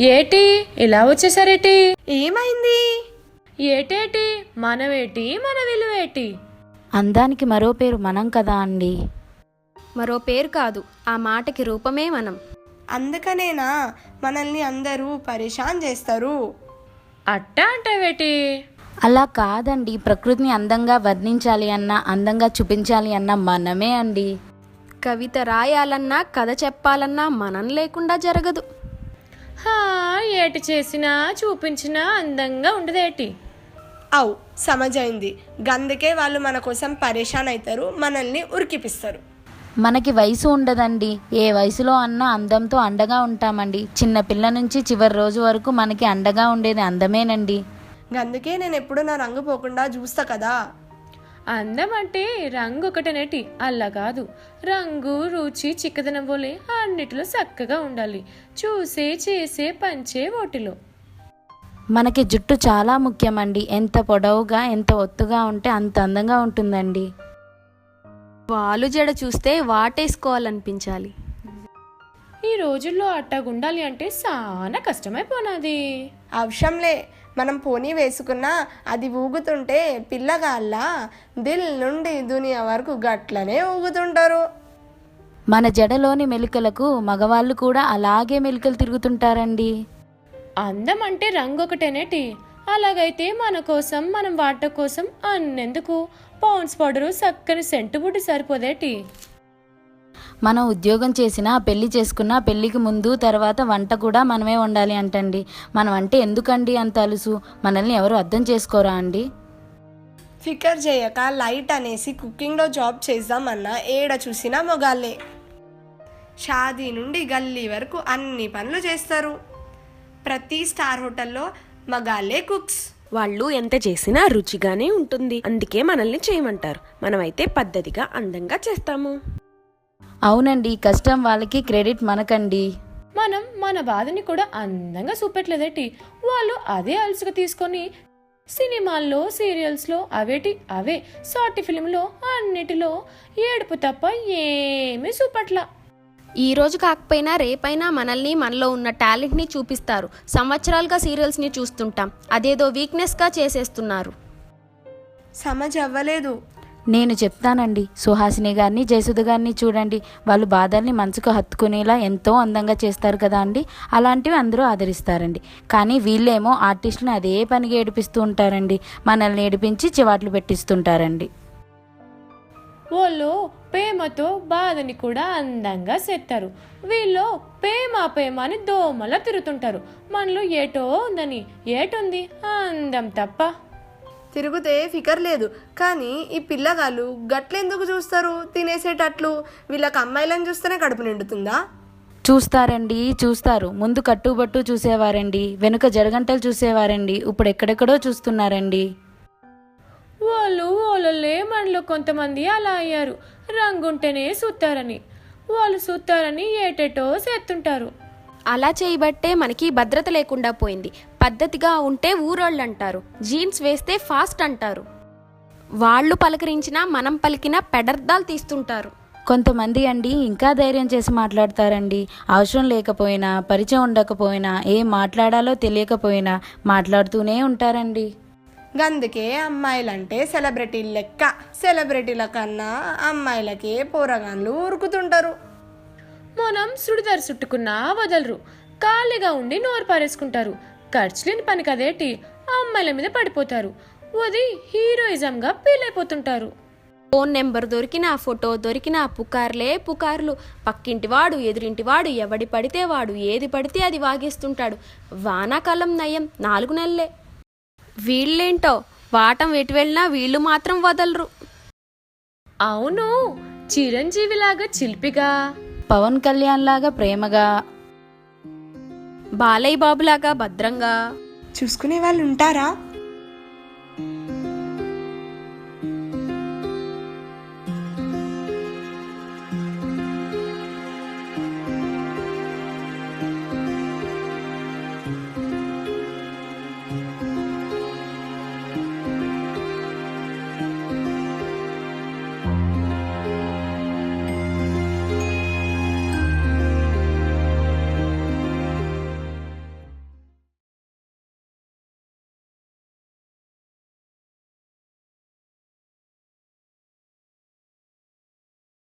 ఏటి ఇలా వచ్చేసారేటి? ఏమైంది? ఏటేటి? మనవేటి మన విలువేటి? అందానికి మరో పేరు మనం కదా అండి. మరో పేరు కాదు, ఆ మాటకి రూపమే మనం. అందుకనేనా మనల్ని అందరూ పరేషాన్ చేస్తారు? అట్టా అంటావేటి? అలా కాదండి, ప్రకృతిని అందంగా వర్ణించాలి అన్నా, అందంగా చూపించాలి అన్నా మనమే అండి. కవిత రాయాలన్నా, కథ చెప్పాలన్నా మనం లేకుండా జరగదు. ఏటి చేసినా చూపించినా అందంగా ఉండదేటి? అవు సమజైంది. గందుకే వాళ్ళు మన కోసం పరేషాన్ అవుతారు, మనల్ని ఉరికిపిస్తారు. మనకి వయసు ఉండదండి. ఏ వయసులో అన్నా అందంతో అండగా ఉంటామండి. చిన్నపిల్ల నుంచి చివరి రోజు వరకు మనకి అండగా ఉండేది అందమేనండి. అందుకే నేను ఎప్పుడు నా రంగు పోకుండా చూస్తా కదా. అందం అంటే రంగు ఒకటనేటి? అలా కాదు, రంగు రుచి చిక్కదనం పోలే అన్నిటిలో చక్కగా ఉండాలి. చూసే చేసే పంచే ఓటిలో. మనకి జుట్టు చాలా ముఖ్యమండి. ఎంత పొడవుగా ఎంత ఒత్తుగా ఉంటే అంత అందంగా ఉంటుందండి. వాలు జడ చూస్తే వాటేసుకోవాలనిపించాలి. ఈ రోజుల్లో అట్టాగుండాలి అంటే చాలా కష్టమైపోనాది. అవసరంలే, మనం పోనీ వేసుకున్నా అది ఊగుతుంటే పిల్లగాళ్ళ దిల్ నుండి దునియా వరకు గట్లనే ఊగుతుంటారు. మన జడలోని మెలికలకు మగవాళ్ళు కూడా అలాగే మెలికలు తిరుగుతుంటారండి. అందం అంటే రంగు ఒకటేనేటి? అలాగైతే మన కోసం మనం వాట కోసం అన్నెందుకు? పౌండ్స్ పౌడరు చక్కని సెంటు బుడ్డి సరిపోదేటి? మనం ఉద్యోగం చేసినా, పెళ్లి చేసుకున్నా, పెళ్లికి ముందు తర్వాత వంట కూడా మనమే వండాలి అంటండి. మనం అంటే ఎందుకండి అంత అలుసు? మనల్ని ఎవరు అర్థం చేసుకోరా అండి? ఫికర్ చేయక లైట్ అనేసి కుకింగ్లో జాబ్ చేద్దామన్నా ఏడ చూసినా మొగాళ్ళే. షాదీ నుండి గల్లీ వరకు అన్ని పనులు చేస్తారు. ప్రతి స్టార్ హోటల్లో మగాళ్ళే కుక్స్. వాళ్ళు ఎంత చేసినా రుచిగానే ఉంటుంది, అందుకే మనల్ని చేయమంటారు. మనమైతే పద్ధతిగా అందంగా చేస్తాము. అవునండి, కష్టం వాళ్ళకి, క్రెడిట్ మనకండి. మనం మన బాధని కూడా అందంగా చూపెట్టలేదేటి? వాళ్ళు అదే అలసుగా తీసుకొని సినిమాల్లో సీరియల్స్లో అవే షార్ట్ ఫిల్మ్లో అన్నిటిలో ఏడుపు తప్ప ఏమీ చూపట్ల. ఈ రోజు కాకపోయినా రేపైనా మనల్ని, మనలో ఉన్న టాలెంట్ని చూపిస్తారు. సంవత్సరాలుగా సీరియల్స్ని చూస్తుంటాం, అదేదో వీక్నెస్గా చేసేస్తున్నారు. సమజ్ అవ్వలేదు. నేను చెప్తానండి, సుహాసిని గారిని, జయసుధ గారిని చూడండి. వాళ్ళు బాధల్ని మనసుకు హత్తుకునేలా ఎంతో అందంగా చేస్తారు కదా అండి. అలాంటివి అందరూ ఆదరిస్తారండి. కానీ వీళ్ళేమో ఆర్టిస్టుని అదే పనిగా ఏడిపిస్తూ ఉంటారండి. మనల్ని ఏడిపించి చివాట్లు పెట్టిస్తుంటారండి. వాళ్ళు ప్రేమతో బాధని కూడా అందంగా చేస్తారు. వీళ్ళు ప్రేమ అని దోమలా తిరుగుతుంటారు. మనలో ఏటో ఉందని. ఏటుంది? అందం తప్ప. తిరిగితే ఫికర్ లేదు. కానీ ఈ పిల్లగాళ్ళు గట్లెందుకు చూస్తారు? తినేసేటట్లు వీళ్ళకి అమ్మాయిలను చూస్తేనే కడుపు నిండుతుందా? చూస్తారండి, చూస్తారు. ముందు కట్టుబట్టు చూసేవారండి, వెనుక జడగంటలు చూసేవారండి. ఇప్పుడు ఎక్కడెక్కడో చూస్తున్నారండి. వాళ్ళే మనలో కొంతమంది అలా అయ్యారు. రంగుంటేనే చూస్తారని, వాళ్ళు చూస్తారని ఏటేటో చేస్తుంటారు. అలా చేయబట్టే మనకి భద్రత లేకుండా పోయింది. పద్ధతిగా ఉంటే ఊరోళ్ళు అంటారు, జీన్స్ వేస్తే ఫాస్ట్ అంటారు. వాళ్ళు పలకరించినా మనం పలికినా పెడర్దాలు తీస్తుంటారు. కొంతమంది అండి ఇంకా ధైర్యం చేసి మాట్లాడతారండి. అవసరం లేకపోయినా, పరిచయం ఉండకపోయినా, ఏం మాట్లాడాలో తెలియకపోయినా మాట్లాడుతూనే ఉంటారండి. గందుకే అమ్మాయిలంటే సెలబ్రిటీల లెక్క. సెలబ్రిటీల కన్నా అమ్మాయిలకే పోరగాన్లు ఉరుకుతుంటారు. మనం సుడిదారు చుట్టుకున్నా వదలరు. ఖాళీగా ఉండి నోరు పారేసుకుంటారు. ఖర్చులేని పని కదేటి? అమ్మాయిల మీద పడిపోతారు. అది హీరోయిజంగా ఫీల్ అయిపోతుంటారు. ఫోన్ నెంబర్ దొరికినా, ఫోటో దొరికినా పుకార్లే పుకార్లు. పక్కింటివాడు, ఎదురింటివాడు, ఎవడి పడితే వాడు ఏది పడితే అది వాగేస్తుంటాడు. వానాకాలం నయం 4 నెలలే. వీళ్ళేంటో వాటం ఎటు వెళ్ళినా వీళ్ళు మాత్రం వదలరు. అవును, చిరంజీవిలాగా చిలిపిగా, పవన్ కళ్యాణ్ లాగా ప్రేమగా, బాలయ్య బాబులాగా భద్రంగా చూసుకునే వాళ్ళు ఉంటారా?